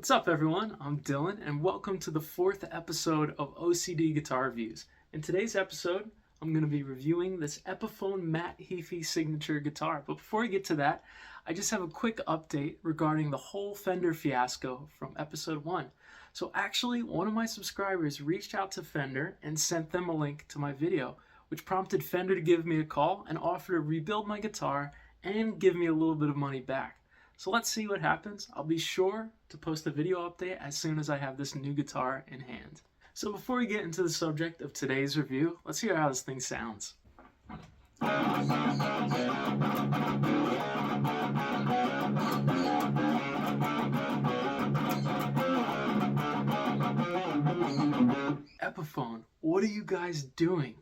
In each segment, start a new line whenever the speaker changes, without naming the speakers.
What's up everyone, I'm Dylan and welcome to the 4th episode of OCD Guitar Reviews. In today's episode, I'm going to be reviewing this Epiphone matte Heafy signature guitar. But before we get to that, I just have a quick update regarding the whole Fender fiasco from episode 1. So actually, one of my subscribers reached out to Fender and sent them a link to my video, which prompted Fender to give me a call and offer to rebuild my guitar and give me a little bit of money back. So let's see what happens. I'll be sure to post a video update as soon as I have this new guitar in hand. So before we get into the subject of today's review, let's hear how this thing sounds. Epiphone, what are you guys doing?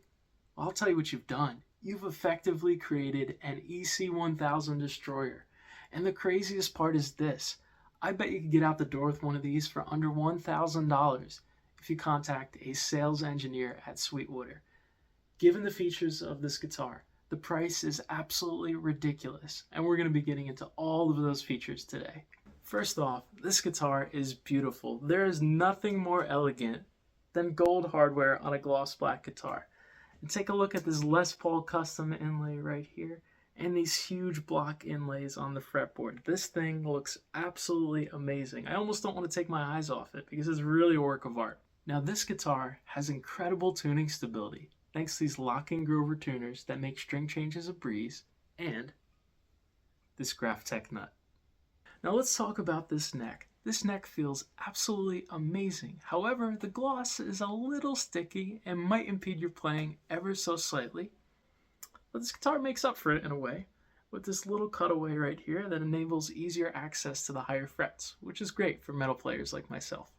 Well, I'll tell you what you've done. You've effectively created an EC1000 destroyer. And the craziest part is this. I bet you could get out the door with one of these for under $1,000 if you contact a sales engineer at Sweetwater. Given the features of this guitar, the price is absolutely ridiculous, and we're going to be getting into all of those features today. First off, this guitar is beautiful. There is nothing more elegant than gold hardware on a gloss black guitar. And take a look at this Les Paul custom inlay right here, and these huge block inlays on the fretboard. This thing looks absolutely amazing. I almost don't want to take my eyes off it because it's really a work of art. Now this guitar has incredible tuning stability thanks to these locking Grover tuners that make string changes a breeze, and this Graphtec nut. Now let's talk about this neck. This neck feels absolutely amazing. However, the gloss is a little sticky and might impede your playing ever so slightly. But this guitar makes up for it in a way, with this little cutaway right here that enables easier access to the higher frets, which is great for metal players like myself.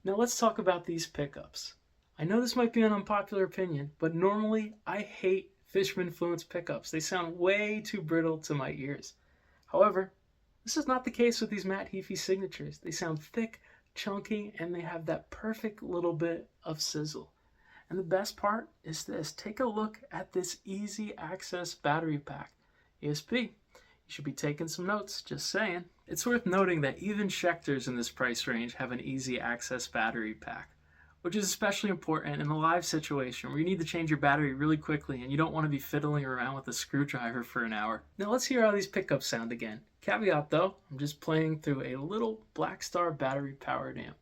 Now let's talk about these pickups. I know this might be an unpopular opinion, but normally I hate Fishman Fluence pickups. They sound way too brittle to my ears. However, this is not the case with these matte Heafy signatures. They sound thick, chunky, and they have that perfect little bit of sizzle. And the best part is this. Take a look at this easy access battery pack. ESP, you should be taking some notes, just saying. It's worth noting that even Schecters in this price range have an easy access battery pack, which is especially important in a live situation where you need to change your battery really quickly and you don't want to be fiddling around with a screwdriver for an hour. Now let's hear how these pickups sound again. Caveat though, I'm just playing through a little Black Star battery powered amp.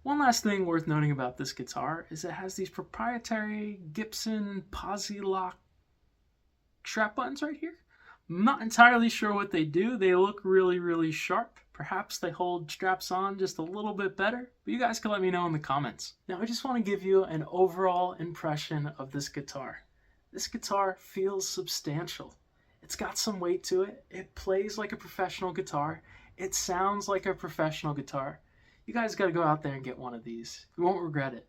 One last thing worth noting about this guitar is it has these proprietary Gibson Posi Lock strap buttons right here. I'm not entirely sure what they do. They look really sharp. Perhaps they hold straps on just a little bit better, but you guys can let me know in the comments. Now I just want to give you an overall impression of this guitar. This guitar feels substantial. It's got some weight to it. It plays like a professional guitar. It sounds like a professional guitar. You guys got to go out there and get one of these. You won't regret it.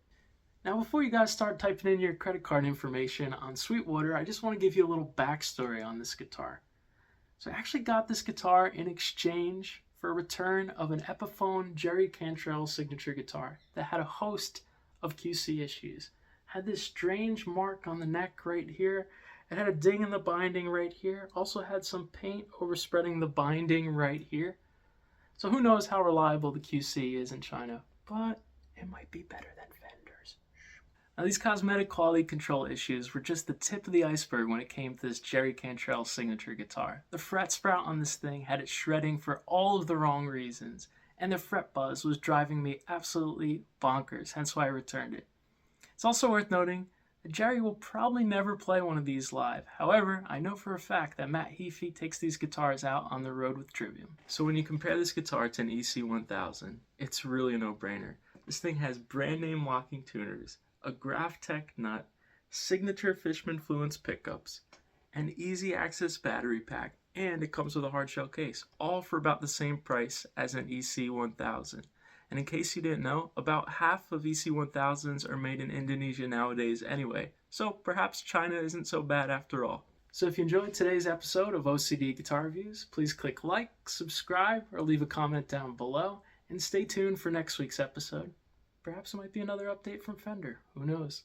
Now before you guys start typing in your credit card information on Sweetwater, I just want to give you a little backstory on this guitar. So I actually got this guitar in exchange for a return of an Epiphone Jerry Cantrell signature guitar that had a host of QC issues. Had this strange mark on the neck right here. It had a ding in the binding right here. Also had some paint overspreading the binding right here. So who knows how reliable the QC is in China, but it might be better than Fender's. Now these cosmetic quality control issues were just the tip of the iceberg when it came to this Jerry Cantrell signature guitar. The fret sprout on this thing had it shredding for all of the wrong reasons, and the fret buzz was driving me absolutely bonkers, hence why I returned it. It's also worth noting that Jerry will probably never play one of these live. However, I know for a fact that Matt Heafy takes these guitars out on the road with Trivium. So when you compare this guitar to an EC1000, it's really a no-brainer. This thing has brand name locking tuners, a Graphtec nut, signature Fishman Fluence pickups, an easy access battery pack, and it comes with a hard shell case, all for about the same price as an EC1000. And in case you didn't know, about half of EC1000s are made in Indonesia nowadays anyway, so perhaps China isn't so bad after all. So if you enjoyed today's episode of OCD Guitar Reviews, please click like, subscribe, or leave a comment down below, and stay tuned for next week's episode. Perhaps it might be another update from Fender. Who knows?